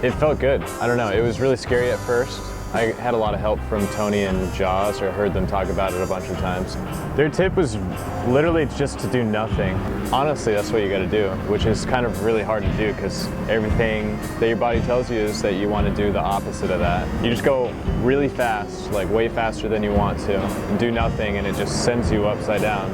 It felt good. I don't know, it was really scary at first. I had a lot of help from Tony and Jaws, or heard them talk about it a bunch of times. Their tip was literally just to do nothing. Honestly, that's what you gotta do, which is kind of really hard to do because everything that your body tells you is that you want to do the opposite of that. You just go really fast, like way faster than you want to, and do nothing, and it just sends you upside down.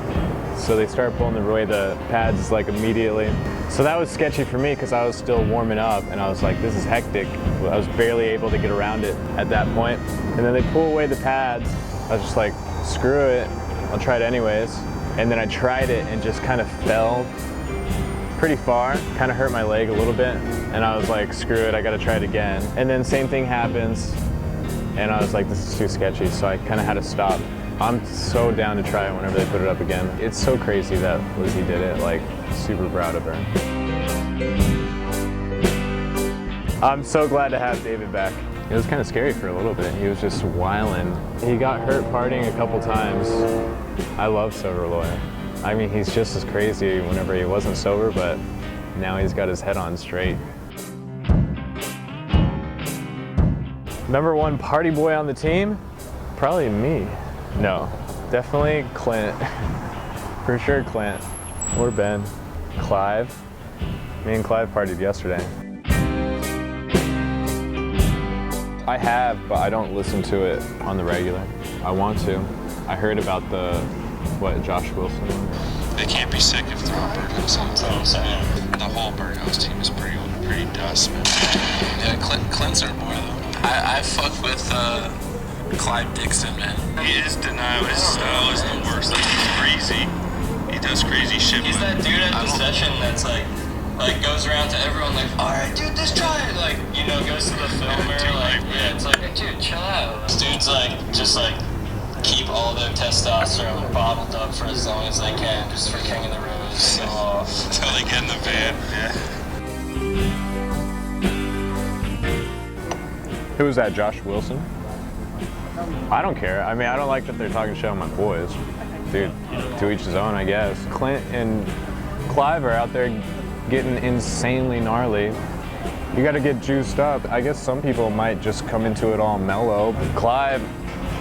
So they start pulling away the pads like immediately. So that was sketchy for me because I was still warming up and I was like, this is hectic. I was barely able to get around it at that point. And then they pull away the pads. I was just like, screw it, I'll try it anyways. And then I tried it and just kind of fell pretty far, kind of hurt my leg a little bit. And I was like, screw it, I gotta try it again. And then same thing happens. And I was like, this is too sketchy. So I kind of had to stop. I'm so down to try it whenever they put it up again. It's so crazy that Lizzie did it, like super proud of her. I'm so glad to have David back. It was kind of scary for a little bit. He was just wilding. He got hurt partying a couple times. I love Sober Lawyer. I mean, he's just as crazy whenever he wasn't sober, but now he's got his head on straight. Number one party boy on the team? Probably me. No, definitely Clint. For sure Clint. Or Ben. Clive. Me and Clive partied yesterday. I have, but I don't listen to it on the regular. I want to. I heard about the, Josh Wilson one? They can't be sick if they're on Birdhouse all the time. The whole Birdhouse team is pretty dust, man. Yeah, Clint's our boy, though. I fuck with Clive Dixon, man. His denial, his style is the worst. Like, he's crazy. He does crazy shit. He's that dude at the session that's like goes around to everyone like, all right, dude, just try it. Like, you know, goes to the filmer, like, yeah, it's like, dude, chill out. This dude's like, just like, keep all their testosterone bottled up for as long as they can, just for King of the Road. So off. Until they get in the van, yeah. Who was that, Josh Wilson? I don't care. I mean, I don't like that they're talking shit on my boys. Dude, to each his own, I guess. Clint and Clive are out there getting insanely gnarly. You gotta get juiced up. I guess some people might just come into it all mellow. Clive,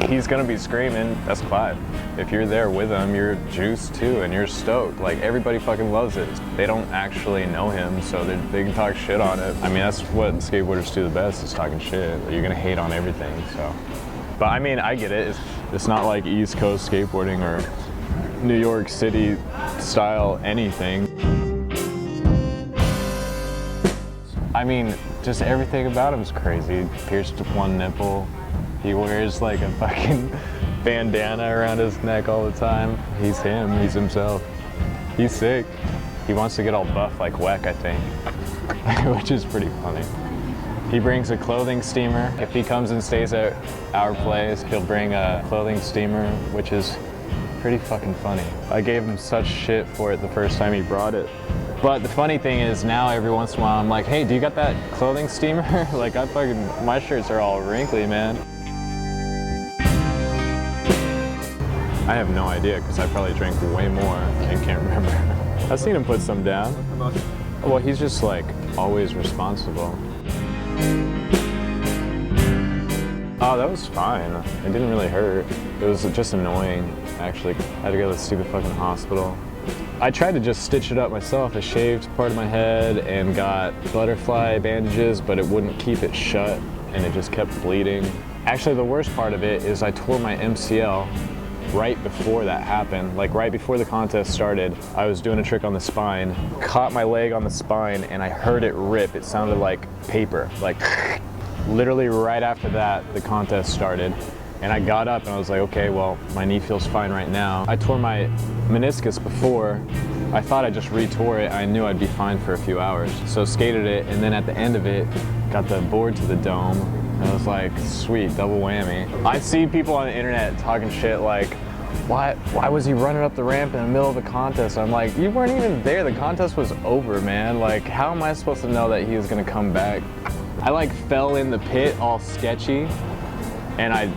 he's gonna be screaming. That's Clive. If you're there with him, you're juiced too, and you're stoked. Like, everybody fucking loves it. They don't actually know him, so they can talk shit on it. I mean, that's what skateboarders do the best, is talking shit. You're gonna hate on everything, so. But I mean, I get it. It's not like East Coast skateboarding or New York City style anything. I mean, just everything about him is crazy. Pierced one nipple. He wears like a fucking bandana around his neck all the time. He's him, he's himself. He's sick. He wants to get all buff like Weck, I think, which is pretty funny. He brings a clothing steamer. If he comes and stays at our place, he'll bring a clothing steamer, which is pretty fucking funny. I gave him such shit for it the first time he brought it. But the funny thing is, now every once in a while I'm like, hey, do you got that clothing steamer? Like, my shirts are all wrinkly, man. I have no idea, because I probably drank way more and can't remember. I've seen him put some down. Well, he's just like always responsible. Oh, that was fine. It didn't really hurt. It was just annoying, actually. I had to go to the stupid fucking hospital. I tried to just stitch it up myself. I shaved part of my head and got butterfly bandages, but it wouldn't keep it shut, and it just kept bleeding. Actually, the worst part of it is I tore my MCL right before that happened. Like, right before the contest started, I was doing a trick on the spine, caught my leg on the spine, and I heard it rip. It sounded like paper, like literally right after that, the contest started. And I got up and I was like, okay, well, my knee feels fine right now. I tore my meniscus before. I thought I just re-tore it. I knew I'd be fine for a few hours. So skated it, and then at the end of it, got the board to the dome. And I was like, sweet, double whammy. I see people on the internet talking shit like, why was he running up the ramp in the middle of the contest? I'm like, you weren't even there. The contest was over, man. Like, how am I supposed to know that he was gonna come back? I like fell in the pit all sketchy, and I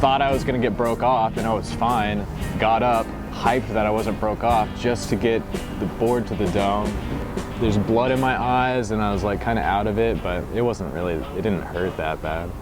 thought I was gonna get broke off, and I was fine. Got up, hyped that I wasn't broke off, just to get the board to the dome. there's blood in my eyes and I was like kind of out of it, but it wasn't really, it didn't hurt that bad.